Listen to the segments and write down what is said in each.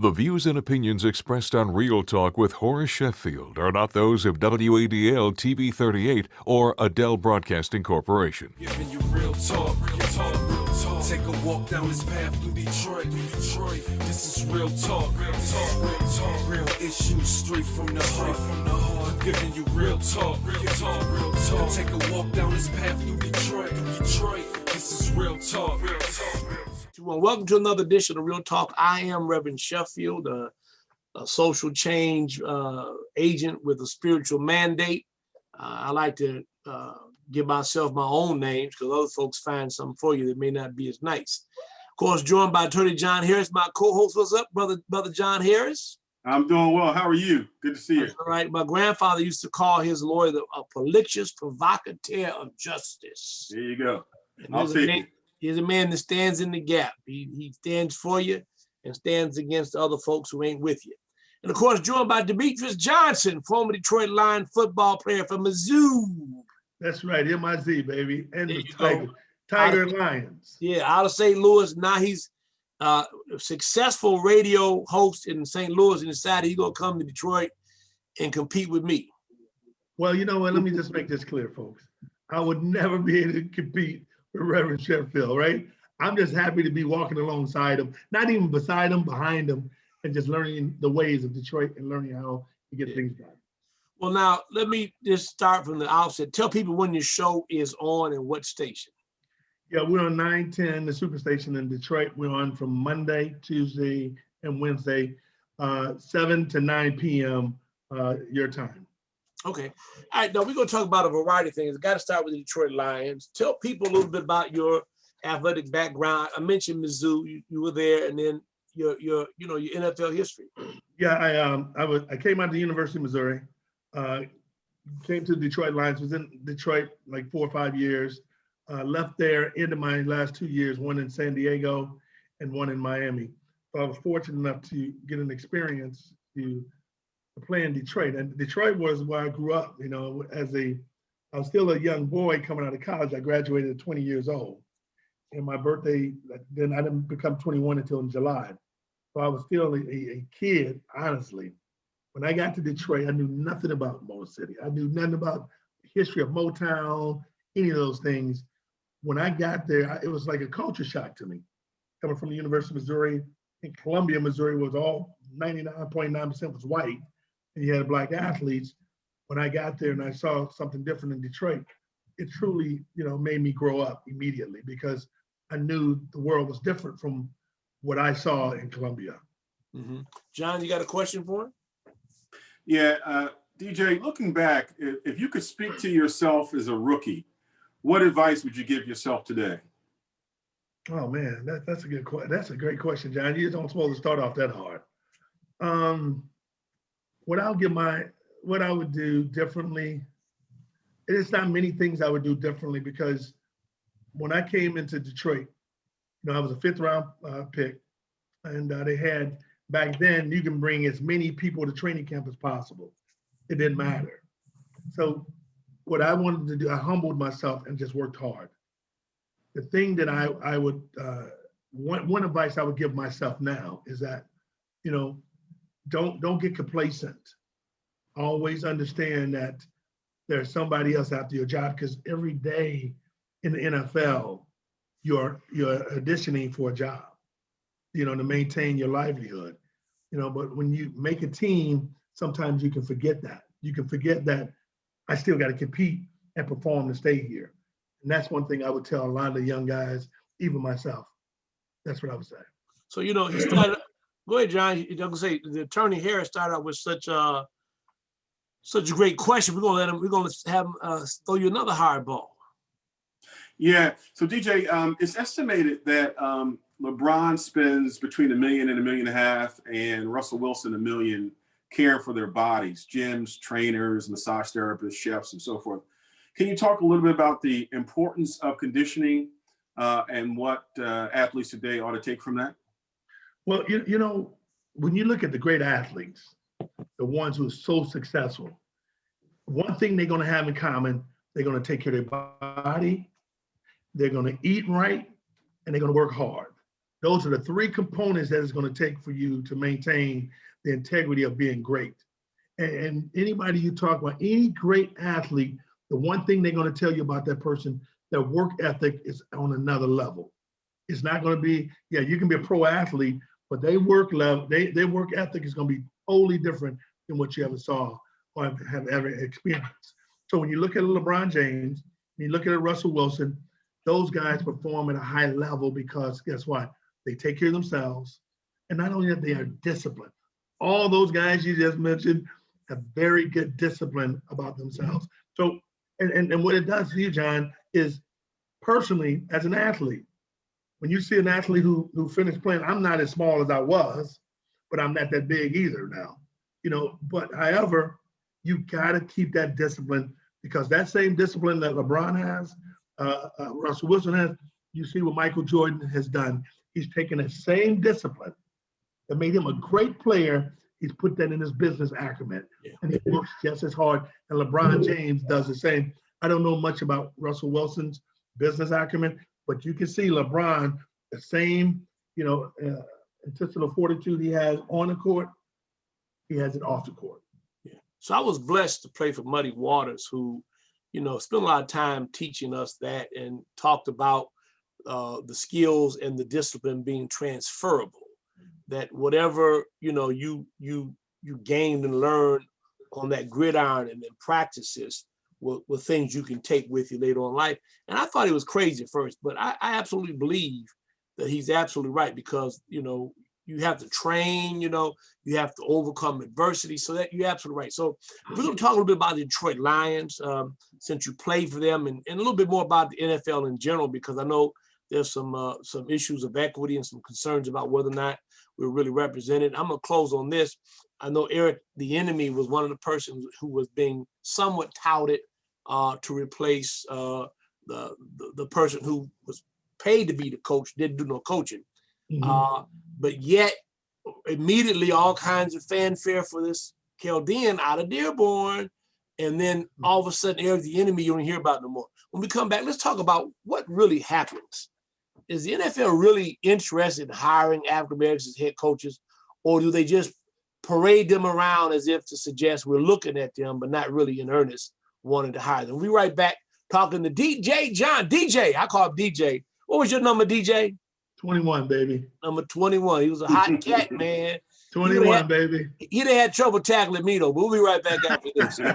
The views and opinions expressed on Real Talk with Horace Sheffield are not those of WADL TV 38 or Adele Broadcasting Corporation. Giving you real talk, real talk, real talk. Take a walk down this path through Detroit, Detroit. This is real talk, real talk, real talk. Real issues straight from the heart. Giving you real talk, real talk, real talk. Take a walk down this path through Detroit, Detroit. This is real talk, real talk, real talk. Well, welcome to another edition of Real Talk. I am Reverend Sheffield, a social change agent with a spiritual mandate. I like to give myself my own names because other folks find something for you that may not be as nice. Of course, joined by Attorney John Harris, my co-host. What's up, brother John Harris? I'm doing well. How are you? Good to see you. All right. My grandfather used to call his lawyer a prolixious provocateur of justice. There you go. I'll take it. He's a man that stands in the gap. He stands for you and stands against other folks who ain't with you. And of course, joined by Demetrious Johnson, former Detroit Lion football player from Mizzou. That's right, MIZ, baby, and the Tiger Lions. Yeah, out of St. Louis. Now he's a successful radio host in St. Louis and decided he's gonna come to Detroit and compete with me. Well, you know what? Let me just make this clear, folks. I would never be able to compete with Reverend Sheffield, right? I'm just happy to be walking alongside him, not even beside him, behind him, and just learning the ways of Detroit and learning how to get things done. Well, now let me just start from the outset. Tell people when your show is on and what station. Yeah, we're on 910, the Superstation in Detroit. We're on from Monday, Tuesday, and Wednesday, 7 to 9 p.m. Your time. Okay. All right. Now we're going to talk about a variety of things. I got to start with the Detroit Lions. Tell people a little bit about your athletic background. I mentioned Mizzou. You were there, and then your NFL history. Yeah, I came out of the University of Missouri. Came to the Detroit Lions. Was in Detroit like 4 or 5 years. Left there into my last 2 years, one in San Diego and one in Miami. So I was fortunate enough to get an experience to play in Detroit. And Detroit was where I grew up. You know, I was still a young boy coming out of college. I graduated at 20 years old. And my birthday, then I didn't become 21 until in July. So I was still a kid, honestly. When I got to Detroit, I knew nothing about Motor City. I knew nothing about the history of Motown, any of those things. When I got there, it was like a culture shock to me. Coming from the University of Missouri, in Columbia, Missouri was all 99.9% was white. And you had Black athletes. When I got there and I saw something different in Detroit, it truly, made me grow up immediately because I knew the world was different from what I saw in Columbia. Mm-hmm. John, you got a question for him? Yeah, DJ, looking back, if you could speak to yourself as a rookie, what advice would you give yourself today? Oh man, that's a good question. That's a great question, John. You don't supposed to start off that hard. What I would do differently, it's not many things I would do differently because when I came into Detroit, I was a 5th round pick, and they had, back then, you can bring as many people to training camp as possible. It didn't matter. So what I wanted to do, I humbled myself and just worked hard. The thing that I would, one advice I would give myself now is that, don't get complacent. Always understand that there's somebody else after your job, because every day in the NFL, you're auditioning for a job, to maintain your livelihood. But when you make a team, sometimes you can forget that. You can forget that I still got to compete and perform to stay here. And that's one thing I would tell a lot of the young guys, even myself. That's what I would say. So, he started, go ahead, John. I'm going to say the Attorney Harris started out with such a great question. We're going to have him throw you another hard ball. Yeah. So DJ, it's estimated that LeBron spends between $1 million and $1.5 million, and Russell Wilson $1 million caring for their bodies, gyms, trainers, massage therapists, chefs, and so forth. Can you talk a little bit about the importance of conditioning and what athletes today ought to take from that? Well, when you look at the great athletes, the ones who are so successful, one thing they're going to have in common, they're going to take care of their body, they're going to eat right, and they're going to work hard. Those are the three components that it's going to take for you to maintain the integrity of being great. And anybody you talk about, any great athlete, the one thing they're going to tell you about that person, their work ethic is on another level. It's not going to be, yeah, you can be a pro athlete, but their work ethic is going to be totally different than what you ever saw or have ever experienced. So when you look at LeBron James, when you look at Russell Wilson, those guys perform at a high level because guess what? They take care of themselves. And not only that, they are disciplined. All those guys you just mentioned have very good discipline about themselves. So, and what it does to you, John, is personally, as an athlete, when you see an athlete who finished playing, I'm not as small as I was, but I'm not that big either now. But however, you got to keep that discipline because that same discipline that LeBron has, Russell Wilson has, you see what Michael Jordan has done. He's taken the same discipline that made him a great player. He's put that in his business acumen, and he works just as hard. And LeBron James does the same. I don't know much about Russell Wilson's business acumen, but you can see LeBron, the same, intestinal fortitude he has on the court, he has it off the court. Yeah. So I was blessed to play for Muddy Waters, who, spent a lot of time teaching us that and talked about the skills and the discipline being transferable. That whatever you gained and learned on that gridiron and then practices were things you can take with you later on in life. And I thought it was crazy at first, but I absolutely believe that he's absolutely right because you have to train, you have to overcome adversity. So that you're absolutely right. So we're going to talk a little bit about the Detroit Lions since you played for them, and a little bit more about the NFL in general because I know there's some issues of equity and some concerns about whether or not we're really represented. I'm gonna close on this. I know Eric, the enemy, was one of the persons who was being somewhat touted to replace the person who was paid to be the coach, didn't do no coaching. Mm-hmm. But yet, immediately all kinds of fanfare for this Chaldean out of Dearborn. And then all of a sudden, Eric, the enemy, you don't hear about no more. When we come back, let's talk about what really happens. Is the NFL really interested in hiring African-Americans as head coaches, or do they just parade them around as if to suggest we're looking at them, but not really in earnest wanting to hire them? We'll be right back talking to DJ John. DJ, I call him DJ. What was your number, DJ? 21, baby. Number 21. He was a hot cat, man. 21, baby. He'd have had trouble tackling me, though. We'll be right back after this. All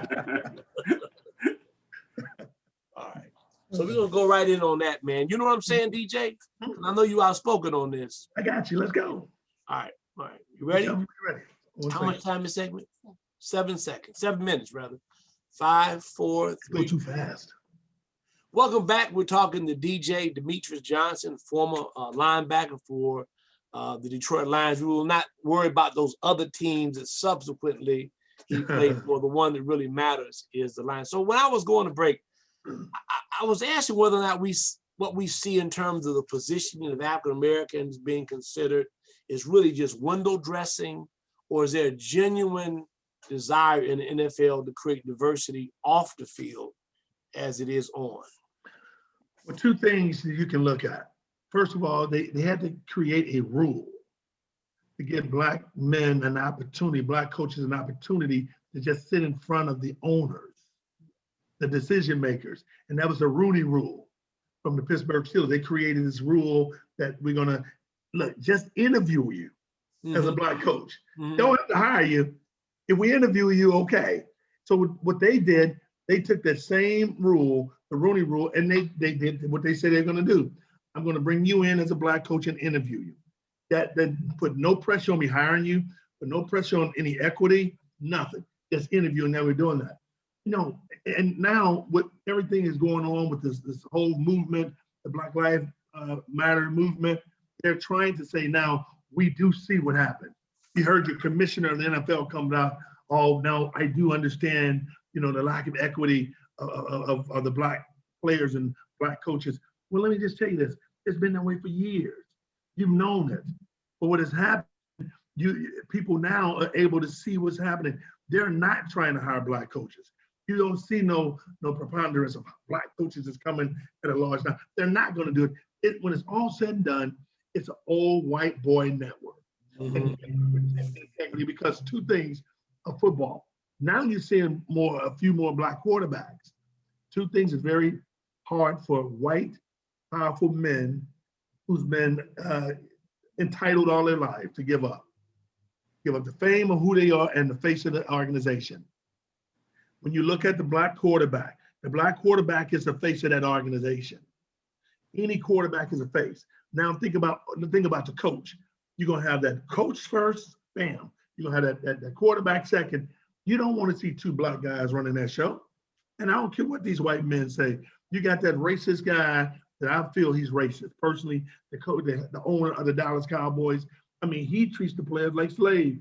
right. So we're going to go right in on that, man. You know what I'm saying, DJ? I know you outspoken on this. I got you. Let's go. All right. You ready? I'm ready. How much time is segment? 7 seconds. 7 minutes, rather. 5, 4, 3. Go too fast. Welcome back. We're talking to DJ Demetrious Johnson, former linebacker for the Detroit Lions. We will not worry about those other teams that subsequently he played for. The one that really matters is the Lions. So when I was going to break, I was asking whether or not what we see in terms of the positioning of African Americans being considered is really just window dressing, or is there a genuine desire in the NFL to create diversity off the field as it is on? Well, two things that you can look at. First of all, they had to create a rule to give Black men an opportunity, Black coaches an opportunity to just sit in front of the owners, the decision makers. And that was the Rooney Rule from the Pittsburgh Steelers. They created this rule that we're going to, look, just interview you as a Black coach. Don't have to hire you. If we interview you, okay. So what they did, they took that same rule, the Rooney Rule, and they did what they said they're going to do. I'm going to bring you in as a Black coach and interview you. That put no pressure on me hiring you, put no pressure on any equity, nothing. Just interview, and now we're doing that. And now with everything is going on with this whole movement, the Black Lives Matter movement, they're trying to say now, we do see what happened. You heard your commissioner of the NFL come out, oh, now I do understand, the lack of equity of the Black players and Black coaches. Well, let me just tell you this. It's been that way for years. You've known it. But what has happened, people now are able to see what's happening. They're not trying to hire Black coaches. You don't see no preponderance of Black coaches that's coming at a large time. They're not going to do it. When it's all said and done, It's an old white boy network. Mhm. Integrity, because two things of football. Now you're seeing a few more black quarterbacks. Two things is very hard for white, powerful men who's been entitled all their life to give up. Give up the fame of who they are and the face of the organization. When you look at the black quarterback is the face of that organization. Any quarterback is a face. Now think about the coach. You're gonna have that coach first, bam. You're gonna have that quarterback second. You don't want to see two black guys running that show. And I don't care what these white men say. You got that racist guy that I feel he's racist. Personally, the owner of the Dallas Cowboys, I mean, he treats the players like slaves.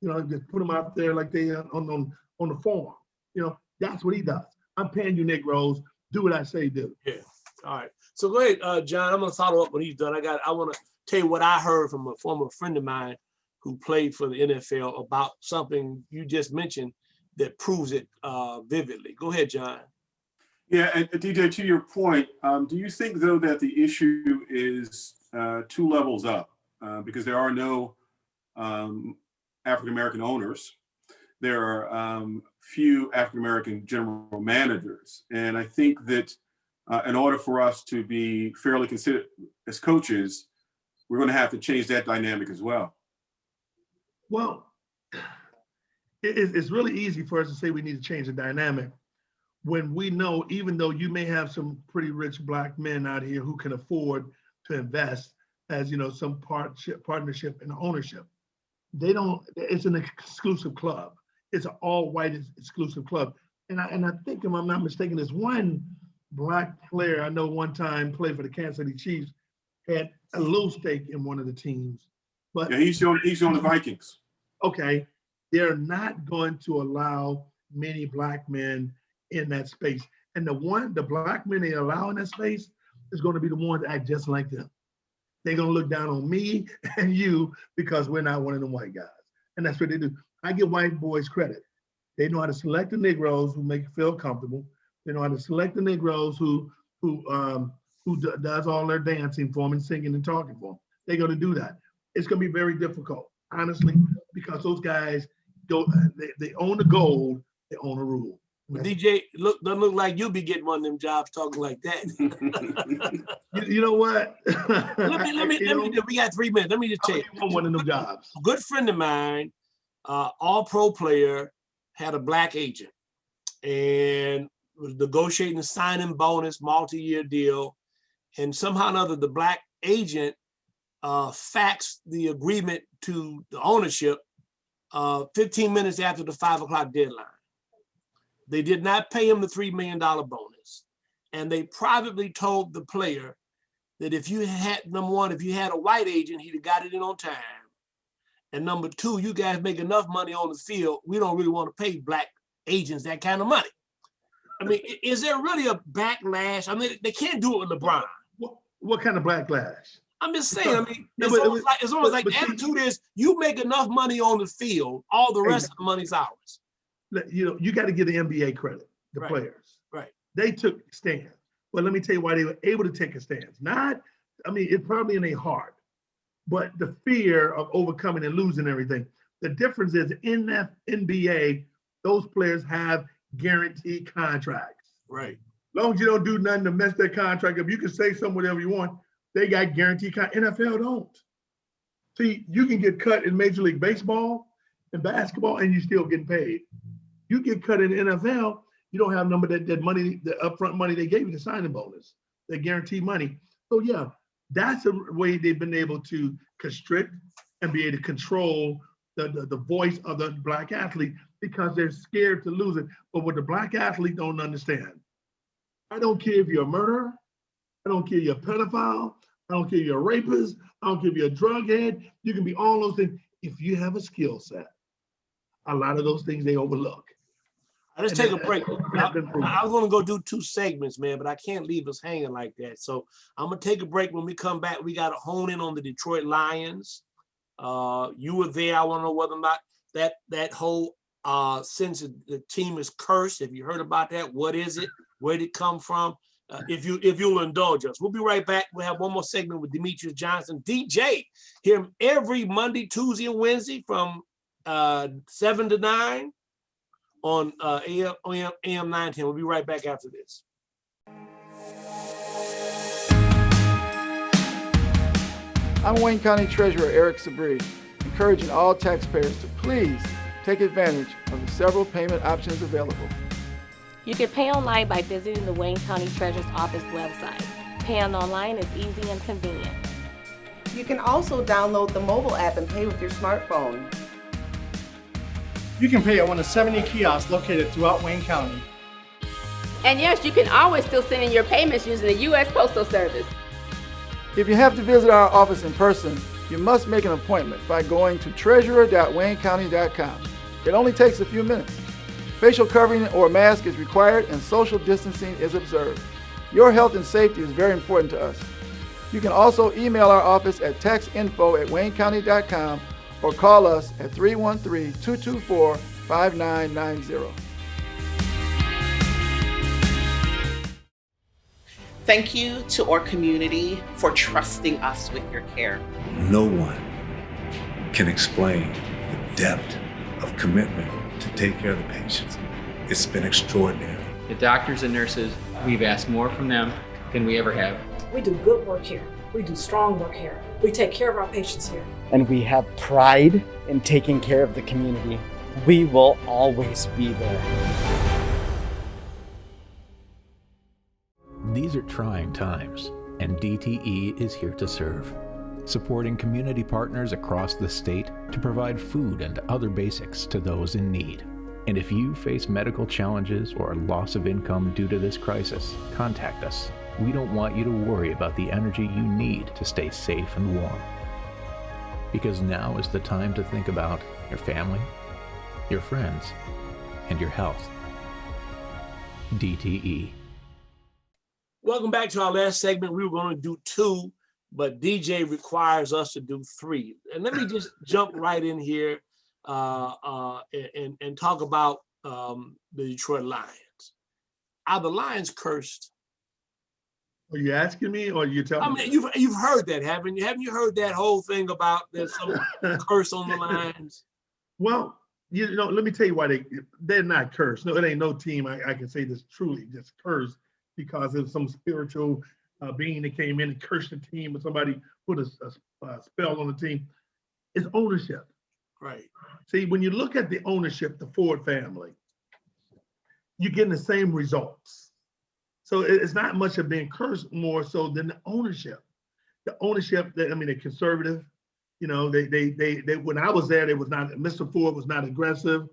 You know, just put them out there like they on the farm. You know, that's what he does. I'm paying you Negroes. Do what I say do. Yeah. All right. So go ahead, John. I'm gonna follow up when he's done. I want to tell you what I heard from a former friend of mine who played for the NFL about something you just mentioned that proves it vividly. Go ahead, John. Yeah, and DJ, to your point, do you think though that the issue is two levels up because there are no African American owners? There are few African American general managers, and I think that in order for us to be fairly considered as coaches, we're going to have to change that dynamic as well. Well, it's really easy for us to say we need to change the dynamic when we know, even though you may have some pretty rich black men out here who can afford to invest, as you know, some partnership and ownership, they don't. It's an exclusive club. It's an all-white exclusive club, and I think, if I'm not mistaken, there's one black player I know one time played for the Kansas City Chiefs, had a little stake in one of the teams. But yeah, he's on the Vikings. Okay, they're not going to allow many black men in that space. And the black men they allow in that space is going to be the ones that act just like them. They're going to look down on me and you because we're not one of them white guys. And that's what they do. I give white boys credit. They know how to select the Negroes who make you feel comfortable. They know how to select the Negroes who does all their dancing for them and singing and talking for them. They're going to do that. It's going to be very difficult, honestly, because those guys they own the gold, they own the rule. DJ, doesn't look like you'll be getting one of them jobs talking like that. You know what? let me we got 3 minutes. Let me just tell you. One of them jobs. A good friend of mine, all-pro player, had a black agent and was negotiating a signing bonus, multi-year deal. And somehow or another, the black agent faxed the agreement to the ownership 15 minutes after the 5 o'clock deadline. They did not pay him the $3 million bonus. And they privately told the player that if you had, number one, if you had a white agent, he'd have got it in on time. And number two, you guys make enough money on the field, we don't really want to pay black agents that kind of money. I mean, is there really a backlash? I mean, they can't do it with LeBron. What kind of backlash? I'm just saying, I mean, it's almost like the attitude is you make enough money on the field, all the rest of the money's ours. You know, you got to give the NBA credit, the players. Right. They took stands. Well, let me tell you why they were able to take a stance. It's probably in their heart, but the fear of overcoming and losing everything. The difference is in that NBA, those players have guaranteed contracts. Right. As long as you don't do nothing to mess their contract up, you can say something whatever you want. They got guaranteed contracts. NFL don't. See, you can get cut in Major League Baseball and basketball, and you still get paid. You get cut in the NFL, you don't have that money, the upfront money they gave you, the signing bonus, the guaranteed money. So yeah, that's a way they've been able to constrict and be able to control the voice of the black athlete because they're scared to lose it. But what the black athlete don't understand, I don't care if you're a murderer, I don't care if you're a pedophile, I don't care if you're a rapist, I don't care if you're a drug head, you can be all those things. If you have a skill set, a lot of those things they overlook. Let's take a break. I was going to go do 2 segments, man, but I can't leave us hanging like that. So I'm going to take a break. When we come back, we got to hone in on the Detroit Lions. You were there. I want to know whether or not that whole sense of the team is cursed. Have you heard about that? What is it? Where did it come from? if you'll indulge us. We'll be right back. We'll have one more segment with Demetrious Johnson. DJ, hear him every Monday, Tuesday, and Wednesday from 7 to 9 on AM 910. We'll be right back after this. I'm Wayne County Treasurer Eric Sabri, encouraging all taxpayers to please take advantage of the several payment options available. You can pay online by visiting the Wayne County Treasurer's Office website. Paying online is easy and convenient. You can also download the mobile app and pay with your smartphone. You can pay at one of 70 kiosks located throughout Wayne County. And yes, you can always still send in your payments using the U.S. Postal Service. If you have to visit our office in person, you must make an appointment by going to treasurer.waynecounty.com. It only takes a few minutes. Facial covering or mask is required and social distancing is observed. Your health and safety is very important to us. You can also email our office at taxinfo@waynecounty.com or call us at 313-224-5990. Thank you to our community for trusting us with your care. No one can explain the depth of commitment to take care of the patients. It's been extraordinary. The doctors and nurses, we've asked more from them than we ever have. We do good work here. We do strong work here. We take care of our patients here. And we have pride in taking care of the community. We will always be there. These are trying times, and DTE is here to serve, supporting community partners across the state to provide food and other basics to those in need. And if you face medical challenges or loss of income due to this crisis, contact us. We don't want you to worry about the energy you need to stay safe and warm. Because now is the time to think about your family, your friends, and your health. DTE. Welcome back to our last segment. We were going to do 2, but DJ requires us to do 3. And let me just jump right in here and talk about the Detroit Lions. Are the Lions cursed? Are you asking me or are you telling me? You've heard that, haven't you? Haven't you heard that whole thing about there's some curse on the Lions? Well, let me tell you why they're not cursed. No, it ain't no team I can say this truly just cursed because of some spiritual being that came in and cursed the team, or somebody put a spell on the team. It's ownership. Right. See, when you look at the ownership, the Ford family, you're getting the same results. So it's not much of being cursed, more so than the ownership. The ownership, they're conservative. They when I was there, Mr. Ford was not aggressive.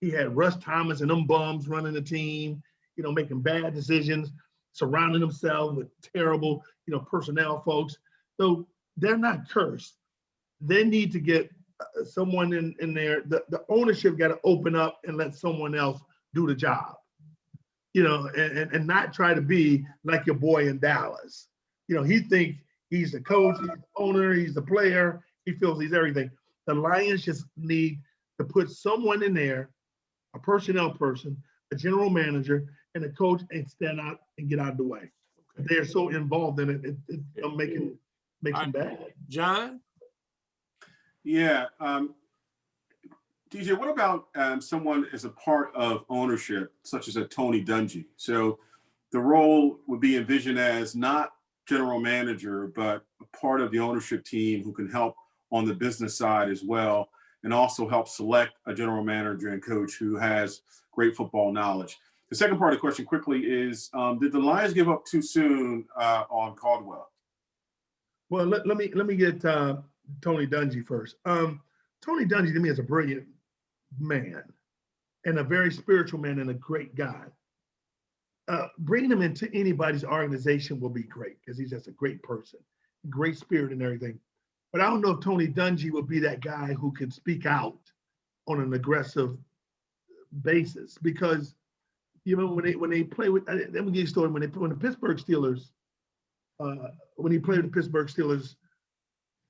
He had Russ Thomas and them bums running the team, making bad decisions, surrounding himself with terrible, personnel folks. So they're not cursed. They need to get someone in there. The ownership got to open up and let someone else do the job, and not try to be like your boy in Dallas. He thinks he's the coach, he's the owner, he's the player. He feels he's everything. The Lions just need to put someone in there, a personnel person, a general manager, and a coach, and stand out and get out of the way. Okay. They're so involved in it, it makes them bad. John? Yeah. DJ, what about someone as a part of ownership, such as a Tony Dungy? So the role would be envisioned as not general manager, but a part of the ownership team who can help on the business side as well, and also help select a general manager and coach who has great football knowledge. The second part of the question quickly is, did the Lions give up too soon on Caldwell? Well, let me get Tony Dungy first. Tony Dungy to me is a brilliant man and a very spiritual man and a great guy. Bringing him into anybody's organization will be great because he's just a great person, great spirit and everything. But I don't know if Tony Dungy will be that guy who can speak out on an aggressive basis, because when they play with, let me give you a story. When the Pittsburgh Steelers, when he played with the Pittsburgh Steelers,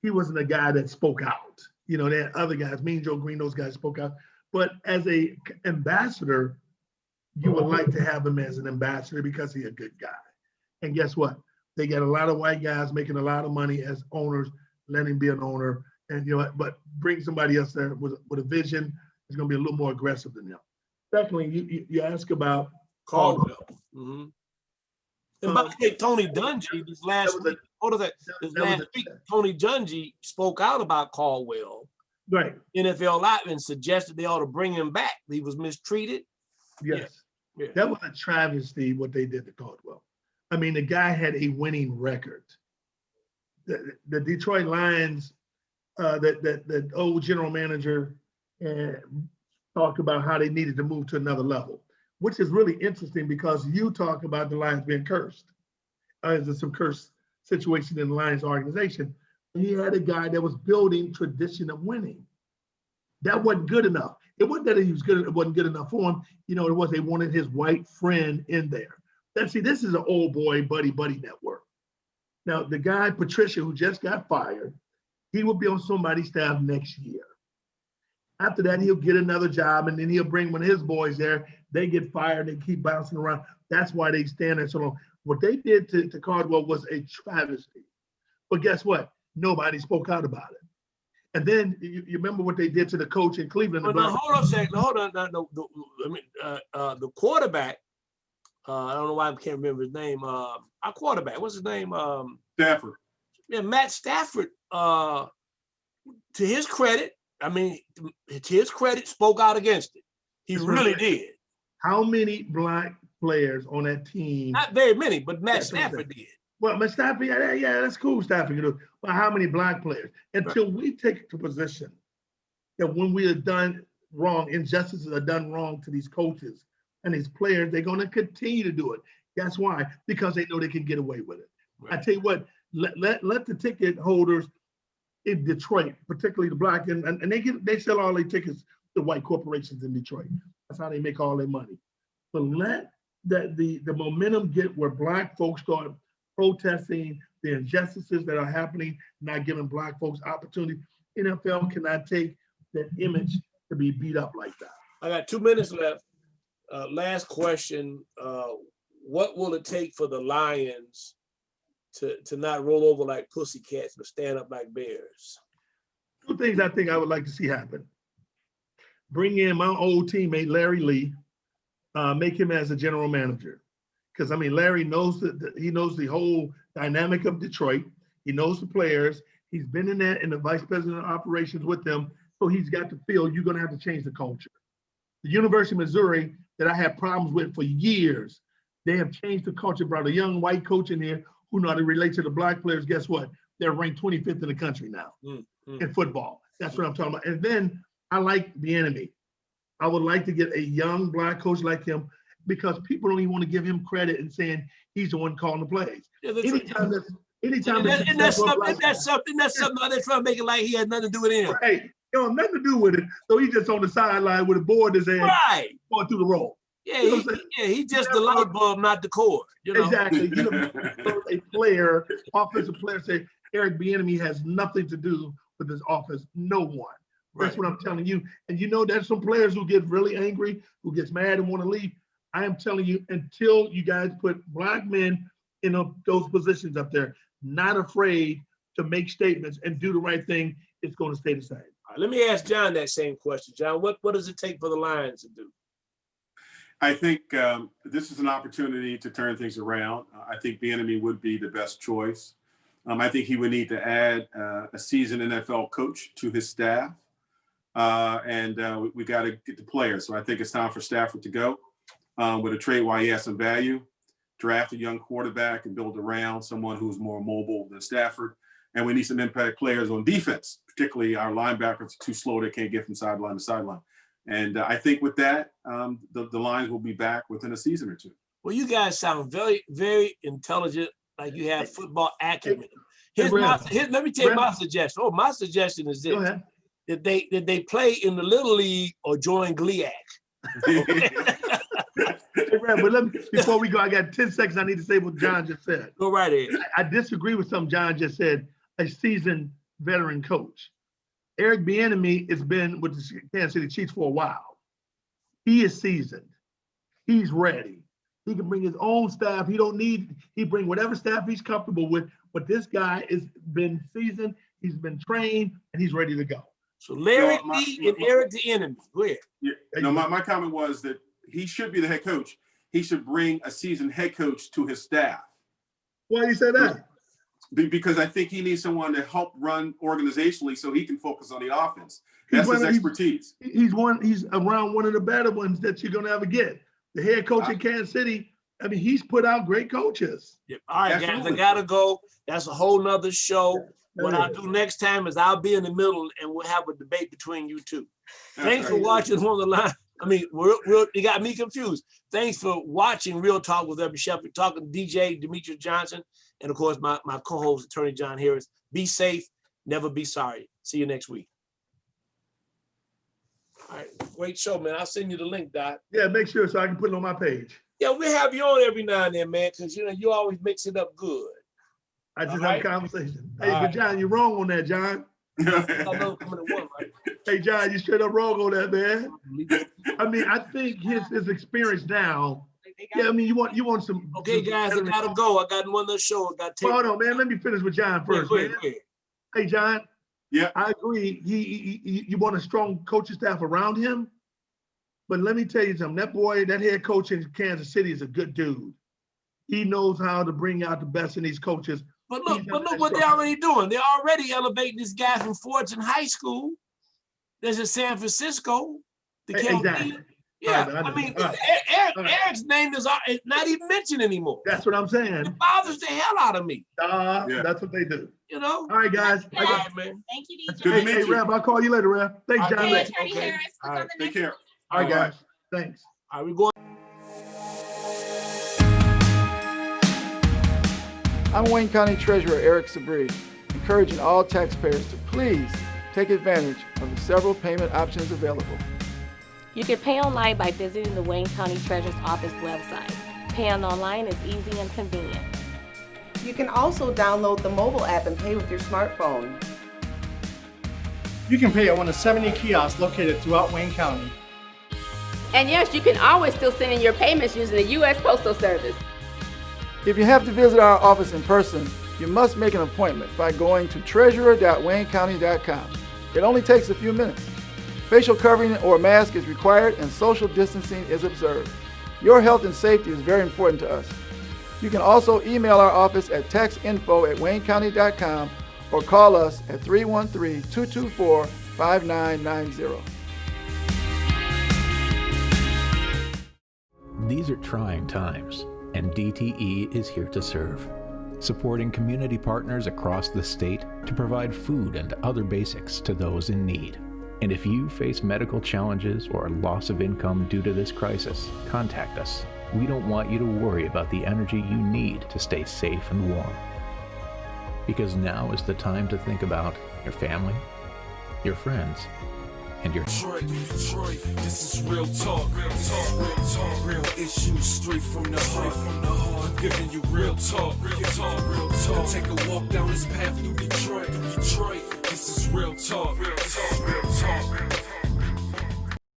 he wasn't a guy that spoke out. They had other guys, Mean Joe Green, those guys spoke out. But as a ambassador, you would like to have him as an ambassador because he's a good guy. And guess what? They got a lot of white guys making a lot of money as owners, letting him be an owner. And, but bring somebody else there with a vision is going to be a little more aggressive than them. Secondly, you ask about Caldwell. Mm-hmm. And by the way, Tony Dungy, this last week, Tony Dungy spoke out about Caldwell. Right. NFL lineman suggested they ought to bring him back. He was mistreated. Yes. Yeah. That was a travesty what they did to Caldwell. I mean, the guy had a winning record. The Detroit Lions, that old general manager talked about how they needed to move to another level, which is really interesting because you talk about the Lions being cursed. There's some cursed situation in the Lions organization. He had a guy that was building tradition of winning. That wasn't good enough. It wasn't that he was good, it wasn't good enough for him. It was they wanted his white friend in there. This is an old boy buddy network. Now, the guy, Patricia, who just got fired, he will be on somebody's staff next year. After that, he'll get another job, and then he'll bring one of his boys there. They get fired, they keep bouncing around. That's why they stand there so long. What they did to Caldwell was a travesty. But guess what? Nobody spoke out about it. And then you remember what they did to the coach in Cleveland. Well, now, hold on a second. Hold on. The quarterback, I don't know why I can't remember his name. Our quarterback, what's his name? Stafford. Yeah, Matt Stafford, to his credit, spoke out against it. He really did. How many black players on that team? Not very many, but Matt Stafford did. Well, Matt Stafford, yeah, that's cool, Stafford. But how many black players? Until we take the position that when we are done wrong, injustices are done wrong to these coaches and these players, they're going to continue to do it. That's why, because they know they can get away with it. Right. I tell you what, let the ticket holders in Detroit, particularly the black, and they sell all their tickets to white corporations in Detroit. That's how they make all their money. But let the momentum get where black folks start protesting the injustices that are happening, not giving black folks opportunity. NFL cannot take that image to be beat up like that. I got 2 minutes left. Last question. What will it take for the Lions to not roll over like pussycats, but stand up like bears? 2 things I think I would like to see happen. Bring in my old teammate, Larry Lee, make him as a general manager. Because, Larry knows he knows the whole dynamic of Detroit. He knows the players. He's been in the vice president of operations with them. So he's got to feel you're going to have to change the culture. The University of Missouri that I had problems with for years, they have changed the culture, brought a young white coach in here who know how to relate to the black players. Guess what? They're ranked 25th in the country now in football. That's what I'm talking about. And then I like the enemy. I would like to get a young black coach like him because people don't even want to give him credit and saying he's the one calling the plays. Yeah, that's something they're trying to make it like he had nothing to do with him. Right. Nothing to do with it. So he's just on the sideline with a board that's going through the role. Yeah, he's just the light bulb, not the cord. Exactly. A player, offensive player, say Eric Bieniemy has nothing to do with this offense. No one. That's what I'm telling you. And there's some players who get really angry, who gets mad and want to leave. I am telling you, until you guys put black men in those positions up there, not afraid to make statements and do the right thing, it's going to stay the same. All right, let me ask John that same question. John, what does it take for the Lions to do? I think this is an opportunity to turn things around. I think Bieniemy would be the best choice. I think he would need to add a seasoned NFL coach to his staff. And we got to get the players. So I think it's time for Stafford to go with a trade while he has some value, draft a young quarterback and build around someone who's more mobile than Stafford. And we need some impact players on defense, particularly our linebackers are too slow. They can't get from sideline to sideline. And I think with that, the Lions will be back within a season or two. Well, you guys sound very, very intelligent, like you have football acumen. Let me tell you my suggestion. My suggestion is this. Go ahead. That they play in the Little League or join GLIAC. But before we go, I got 10 seconds. I need to say what John just said. Go right ahead. I disagree with something John just said. A seasoned veteran coach. Eric Bieniemy has been with the Kansas City Chiefs for a while. He is seasoned. He's ready. He can bring his own staff. He bring whatever staff he's comfortable with. But this guy has been seasoned, he's been trained, and he's ready to go. So Larry Lee and Eric the enemy. Go ahead. Yeah. No, my comment was that he should be the head coach. He should bring a seasoned head coach to his staff. Why do you say that? Because I think he needs someone to help run organizationally so he can focus on the offense. That's his expertise. He's around one of the better ones that you're gonna ever get. The head coach in Kansas City. I mean, he's put out great coaches. Yeah. All right, guys, I gotta go. That's a whole nother show. What I'll do next time is I'll be in the middle and we'll have a debate between you two. Thanks for watching on the line. I mean, you got me confused. Thanks for watching Real Talk with Reverend Sheffield, talking to DJ Demetrious Johnson, and of course my co-host, Attorney John Harris. Be safe, never be sorry. See you next week. All right, great show, man. I'll send you the link, Doc. Yeah, make sure so I can put it on my page. Yeah, we have you on every now and then, man, because you always mix it up good. I just have a conversation. Hey, but John, you're wrong on that, John. Hey, John, you straight up wrong on that, man. I mean, I think his experience now. Yeah, I mean, you want some. Okay, guys, I gotta go. I got one other show. I got to take. Hold on, man. Let me finish with John first, man. Hey, John. Yeah, I agree. You want a strong coaching staff around him, but let me tell you something. That boy, that head coach in Kansas City is a good dude. He knows how to bring out the best in these coaches. But look what they're already doing. They're already elevating this guy from Fortune High School. There's in San Francisco. Exactly. Yeah, I mean, Eric's name is not even mentioned anymore. That's what I'm saying. It bothers the hell out of me. That's what they do. You know? All right, guys. All right, man. Thank you, DJ. Hey, Rev, I'll call you later, Rev. Thanks, John. Okay. All right, take care. All right, guys. Thanks. All right, we're going. I'm Wayne County Treasurer Eric Sabri, encouraging all taxpayers to please take advantage of the several payment options available. You can pay online by visiting the Wayne County Treasurer's Office website. Paying online is easy and convenient. You can also download the mobile app and pay with your smartphone. You can pay at one of 70 kiosks located throughout Wayne County. And yes, you can always still send in your payments using the U.S. Postal Service. If you have to visit our office in person, you must make an appointment by going to treasurer.waynecounty.com. It only takes a few minutes. Facial covering or mask is required and social distancing is observed. Your health and safety is very important to us. You can also email our office at taxinfo@waynecounty.com or call us at 313-224-5990. These are trying times, and DTE is here to serve, supporting community partners across the state to provide food and other basics to those in need. And if you face medical challenges or loss of income due to this crisis, contact us. We don't want you to worry about the energy you need to stay safe and warm. Because now is the time to think about your family, your friends, and your Detroit, this is real talk, real issues straight from the heart, giving you real talk, Take a walk down this path through Detroit, this is real talk, real talk.